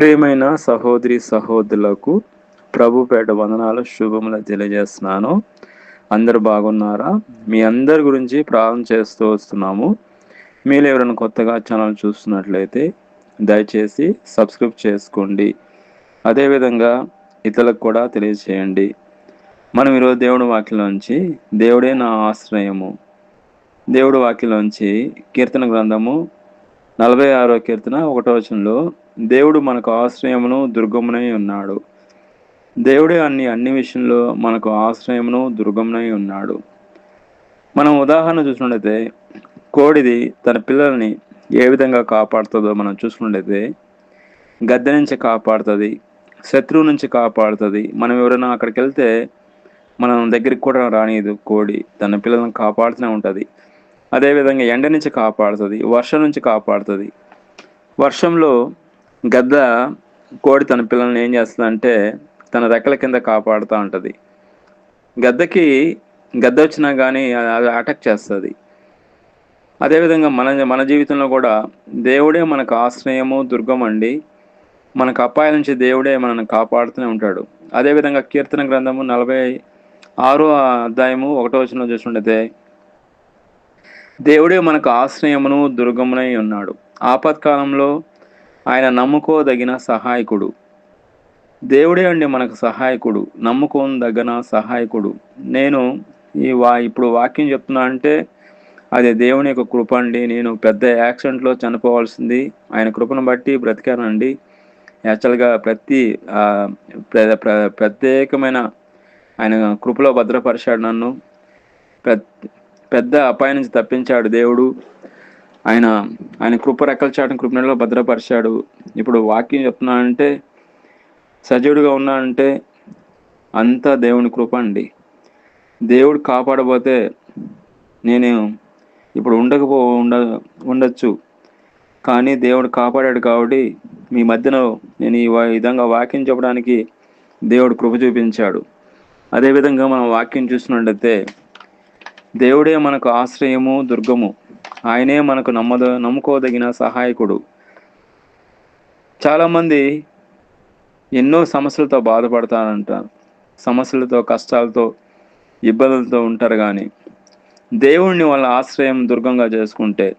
ప్రియమైన సహోదరి సహోదరులకు ప్రభుపేట వందనాలు శుభములు తెలియజేస్తున్నాను. అందరు బాగున్నారా? మీ అందరి గురించి ప్రార్థన చేస్తూ వస్తున్నాము. మీరు ఎవరైనా కొత్తగా ఛానల్ చూస్తున్నట్లయితే దయచేసి సబ్స్క్రైబ్ చేసుకోండి. అదేవిధంగా ఇతరులకు కూడా తెలియజేయండి. మనం ఈరోజు దేవుడి వాక్యంలోంచి దేవుడే నా ఆశ్రయము, దేవుడి వాక్యంలోంచి కీర్తన గ్రంథము 46వ కీర్తన 1వ వచనంలో దేవుడు మనకు ఆశ్రయమును దుర్గమునై ఉన్నాడు. దేవుడే అన్ని విషయంలో మనకు ఆశ్రయమును దుర్గమునై ఉన్నాడు. మనం ఉదాహరణ చూసినట్లయితే కోడిది తన పిల్లల్ని ఏ విధంగా కాపాడుతుందో మనం చూసుకున్నట్లయితే గద్దె నుంచి కాపాడుతుంది, శత్రువు నుంచి కాపాడుతుంది. మనం ఎవరైనా అక్కడికి వెళ్తే మనం దగ్గరికి కూడా రానియదు. కోడి తన పిల్లలను కాపాడుతూనే ఉంటుంది. అదేవిధంగా ఎండ నుంచి కాపాడుతుంది, వర్షం నుంచి కాపాడుతుంది. వర్షంలో గద్ద కోడి తన పిల్లల్ని ఏం చేస్తుందంటే తన రెక్కల కింద కాపాడుతూ ఉంటుంది. గద్ద వచ్చినా కానీ అది అటాక్ చేస్తుంది. అదేవిధంగా మన జీవితంలో కూడా దేవుడే మనకు ఆశ్రయము దుర్గం అండి. మనకు అపాయం నుంచి దేవుడే మనల్ని కాపాడుతూనే ఉంటాడు. అదేవిధంగా కీర్తన గ్రంథము 46వ అధ్యాయము 1వ వచనంలో చూసుకుంటే దేవుడే మనకు ఆశ్రయమును దుర్గమునై ఉన్నాడు. ఆపత్కాలంలో ఆయన నమ్ముకోదగిన సహాయకుడు. దేవుడే అండి మనకు సహాయకుడు, నమ్ముకోదగిన సహాయకుడు. నేను ఇప్పుడు వాక్యం చెప్తున్నా అంటే అది దేవుని యొక్క కృప అండి. నేను పెద్ద యాక్సిడెంట్లో చనిపోవాల్సింది ఆయన కృపను బట్టి బ్రతికానండి. యాక్చువల్గా ప్రత్యేకమైన ఆయన కృపలో భద్రపరిచాడు నన్ను. పెద్ద అపాయం నుంచి తప్పించాడు దేవుడు. ఆయన కృప రెక్కల చాటున కృపణలో భద్రపరిచాడు. ఇప్పుడు వాక్యం చెప్తున్నానంటే సజీవుడిగా ఉన్నానంటే అంతా దేవుని కృప అండి. దేవుడు కాపాడబోతే నేను ఇప్పుడు ఉండొచ్చు, కానీ దేవుడు కాపాడాడు కాబట్టి మీ మధ్యన నేను ఈ విధంగా వాక్యం చెప్పడానికి దేవుడు కృప చూపించాడు. అదేవిధంగా మనం వాక్యం చూసినట్లయితే దేవుడే మనకు ఆశ్రయము దుర్గము, ఆయనే మనకు నమ్ముకోదగిన సహాయకుడు. చాలామంది ఎన్నో సమస్యలతో బాధపడతారంటారు, సమస్యలతో కష్టాలతో ఇబ్బందులతో ఉంటారు. కానీ దేవుడిని వాళ్ళ ఆశ్రయం దుర్గంగా చేసుకుంటే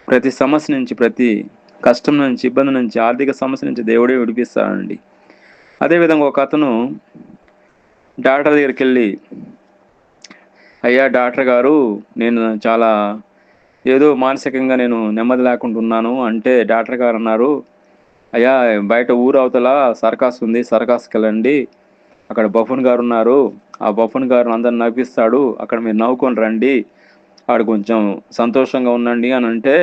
ప్రతి సమస్య నుంచి, ప్రతి కష్టం నుంచి, ఇబ్బంది నుంచి, ఆర్థిక సమస్య నుంచి దేవుడే విడిపిస్తాడండి. అదేవిధంగా ఒక అతను డాక్టర్ దగ్గరికి వెళ్ళి, అయ్యా డాక్టర్ గారు, నేను చాలా ఏదో మానసికంగా నేను నెమ్మది లేకుండా ఉన్నాను అంటే డాక్టర్ గారు అన్నారు, అయ్యా బయట ఊరు అవతల సర్కాస్ ఉంది, సర్కాస్కి వెళ్ళండి, అక్కడ బఫూన్ గారు ఉన్నారు, ఆ బఫూన్ గారు అందరు నవ్విస్తాడు, అక్కడ మీరు నవ్వుకొని రండి, ఆడు కొంచెం సంతోషంగా ఉండండి అని అంటే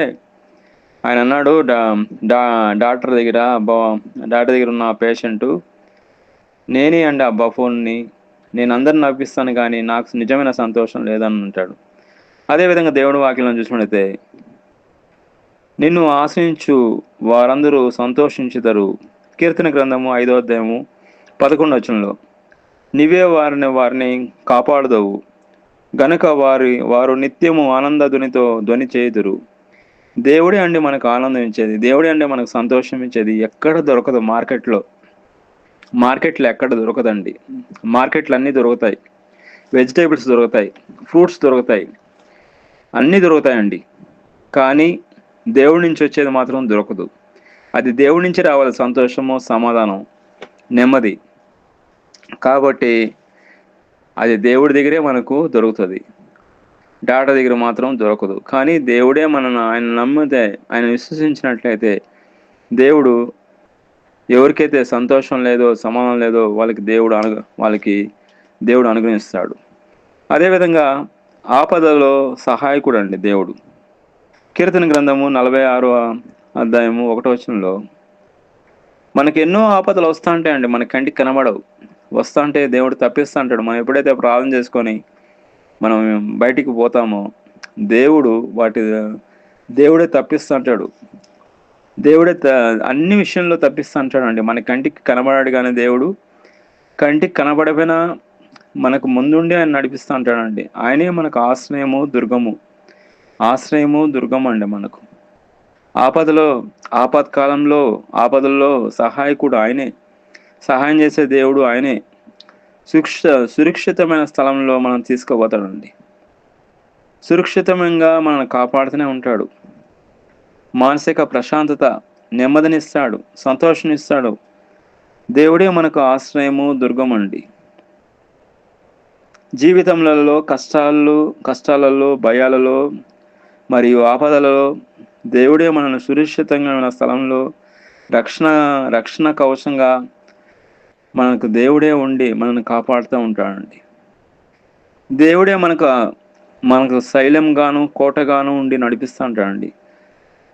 ఆయన అన్నాడు, డాక్టర్ దగ్గర ఉన్న పేషెంటు నేనే అండి ఆ బఫూన్ని, నేను అందరిని నవ్విస్తాను కానీ నాకు నిజమైన సంతోషం లేదని అంటాడు. అదేవిధంగా దేవుడి వాక్యం చూసినట్లయితే నిన్ను ఆశ్రయించు వారందరూ సంతోషించుతారు. కీర్తన గ్రంథము 5వ అధ్యాయము 11వ వచనంలో నీవే వారిని కాపాడుదవు గనుక వారు నిత్యము ఆనందధ్వనితో ధ్వని చేయుదురు. దేవుడే అండి మనకు ఆనందం ఇచ్చేది, దేవుడే అండి మనకు సంతోషం ఇచ్చేది. ఎక్కడ దొరకదు, మార్కెట్లో ఎక్కడ దొరకదండి. మార్కెట్లు అన్నీ దొరుకుతాయి, వెజిటేబుల్స్ దొరుకుతాయి, ఫ్రూట్స్ దొరుకుతాయి, అన్నీ దొరుకుతాయండి. కానీ దేవుడి నుంచి వచ్చేది మాత్రం దొరకదు. అది దేవుడి నుంచి రావాలి, సంతోషము, సమాధానం, నెమ్మది. కాబట్టి అది దేవుడి దగ్గరే మనకు దొరుకుతుంది, డాటా దగ్గర మాత్రం దొరకదు. కానీ దేవుడే ఆయన నమ్మితే, ఆయన విశ్వసించినట్లయితే దేవుడు ఎవరికైతే సంతోషం లేదో, సమాధానం లేదో వాళ్ళకి దేవుడు అనుగ్రహిస్తాడు. అదేవిధంగా ఆపదలో సహాయకుడు అండి దేవుడు. కీర్తన గ్రంథము 46వ అధ్యాయము 1వ వచనంలో మనకి ఎన్నో ఆపదలు వస్తూ ఉంటాయండి, మన కంటికి కనబడవు, వస్తూ ఉంటే దేవుడు తప్పిస్తూ ఉంటాడు. మనం ఎప్పుడైతే ప్రార్థన చేసుకొని మనం బయటికి పోతామో దేవుడే తప్పిస్తూ ఉంటాడు. దేవుడే అన్ని విషయంలో తప్పిస్తూ ఉంటాడు అండి. మన కంటికి కనబడాడు కానీ దేవుడు కంటికి కనబడపోయినా మనకు ముందుండి ఆయన నడిపిస్తూ ఉంటాడండి. ఆయనే మనకు ఆశ్రయము దుర్గము అండి. మనకు ఆపత్కాలంలో ఆపదల్లో సహాయకుడు ఆయనే. సహాయం చేసే దేవుడు ఆయనే. సురక్షితమైన స్థలంలో మనం తీసుకుపోతాడండి. సురక్షితంగా మనల్ని కాపాడుతూనే ఉంటాడు. మానసిక ప్రశాంతత, నెమ్మదినిస్తాడు, సంతోషాన్నిస్తాడు. దేవుడే మనకు ఆశ్రయము, దుర్గమండి. జీవితంలో కష్టాలలో, భయాలలో మరియు ఆపదలలో దేవుడే మనల్ని సురక్షితంగా ఉన్న స్థలంలో రక్షణ కవచంగా మనకు దేవుడే ఉండి మనల్ని కాపాడుతూ ఉంటాడండి. దేవుడే మనకు శైలంగాను, కోటగాను ఉండి నడిపిస్తూ ఉంటాడండి.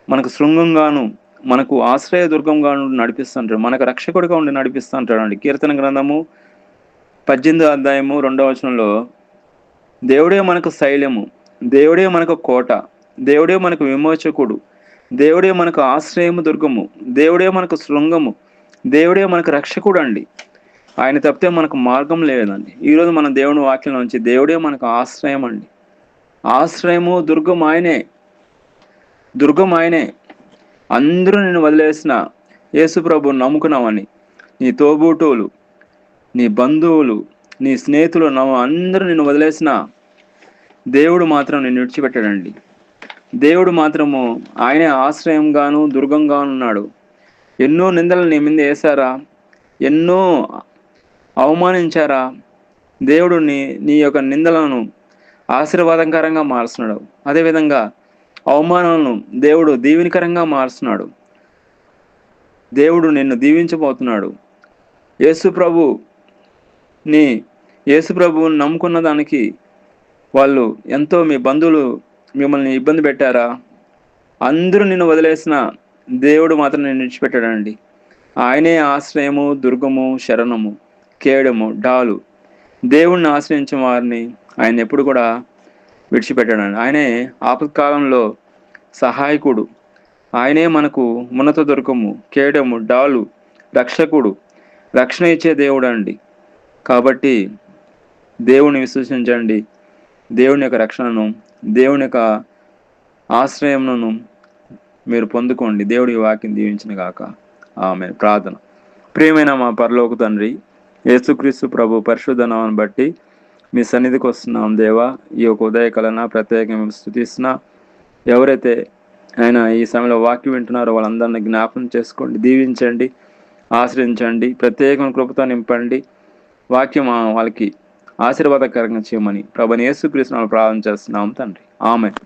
మనకు శృంగంగాను, మనకు ఆశ్రయ దుర్గంగాను నడిపిస్తూ ఉంటాడు. మనకు రక్షకుడిగా ఉండి నడిపిస్తూ ఉంటాడండి. కీర్తన గ్రంథము 18వ అధ్యాయము 2వ వచనంలో దేవుడే మనకు శైలము, దేవుడే మనకు కోట, దేవుడే మనకు విమోచకుడు, దేవుడే మనకు ఆశ్రయము, దుర్గము, దేవుడే మనకు శృంగము, దేవుడే మనకు రక్షకుడు అండి. ఆయన తప్పితే మనకు మార్గం లేదండి. ఈరోజు మన దేవుని వాక్యం నుంచి దేవుడే మనకు ఆశ్రయం అండి. ఆశ్రయము, దుర్గం ఆయనే. అందరూ నిన్ను వదిలేసిన యేసు ప్రభువుని నమ్ముకున్నావని నీ తోబూటోలు, నీ బంధువులు, నీ స్నేహితులు అందరూ నిన్ను వదిలేసిన దేవుడు మాత్రం నిన్ను విడిచిపెట్టాడండి. దేవుడు మాత్రము ఆయనే ఆశ్రయంగాను, దుర్గంగాను ఉన్నాడు. ఎన్నో నిందలు నీ మీద వేశారా, ఎన్నో అవమానించారా, దేవుడు నీ యొక్క నిందలను ఆశీర్వాదకరంగా మారుస్తున్నాడు. అదేవిధంగా అవమానాలను దేవుడు దీవెనకరంగా మారుస్తున్నాడు. దేవుడు నిన్ను దీవించబోతున్నాడు. యేసు ప్రభువుని నమ్ముకున్న దానికి వాళ్ళు ఎంతో, మీ బంధువులు మిమ్మల్ని ఇబ్బంది పెట్టారా, అందరూ నిన్ను వదిలేసిన దేవుడు మాత్రం నిన్ను విడిచిపెట్టాడండి. ఆయనే ఆశ్రయము, దుర్గము, శరణము, కేడము, డాలు. దేవుణ్ణి ఆశ్రయించిన వారిని ఆయన ఎప్పుడు కూడా విడిచిపెట్టాడండి. ఆయనే ఆపత్కాలంలో సహాయకుడు, ఆయనే మనకు ఉన్నత దుర్గము, కేడము, డాలు, రక్షకుడు, రక్షణ ఇచ్చే దేవుడు అండి. కాబట్టి దేవుని విశ్వసించండి. దేవుని యొక్క రక్షణను, దేవుని యొక్క ఆశ్రయమును మీరు పొందుకోండి. దేవుడి వాక్యం దీవించిన గాక. ఆమేన్. ప్రార్థన. ప్రియమైన మా పరలోక తండ్రి, యేసుక్రీస్తు ప్రభు పరిశుద్ధ నామమును బట్టి మీ సన్నిధికి వస్తున్నాం దేవా. ఈ యొక్క ఉదయకాలన ప్రత్యేకంగా స్తుతిస్తున్నా. ఎవరైతే ఆయన ఈ సమయంలో వాక్యం వింటున్నారో వాళ్ళందరినీ జ్ఞాపకం చేసుకోండి, దీవించండి, ఆశ్రయించండి, ప్రత్యేకమైన కృపతో నింపండి. వాక్యం వాళ్ళకి ఆశీర్వాదకరంగా చేయమని ప్రభువైన యేసుక్రీస్తు నామములో ప్రార్థన చేస్తున్నాం తండ్రి. ఆమేన్.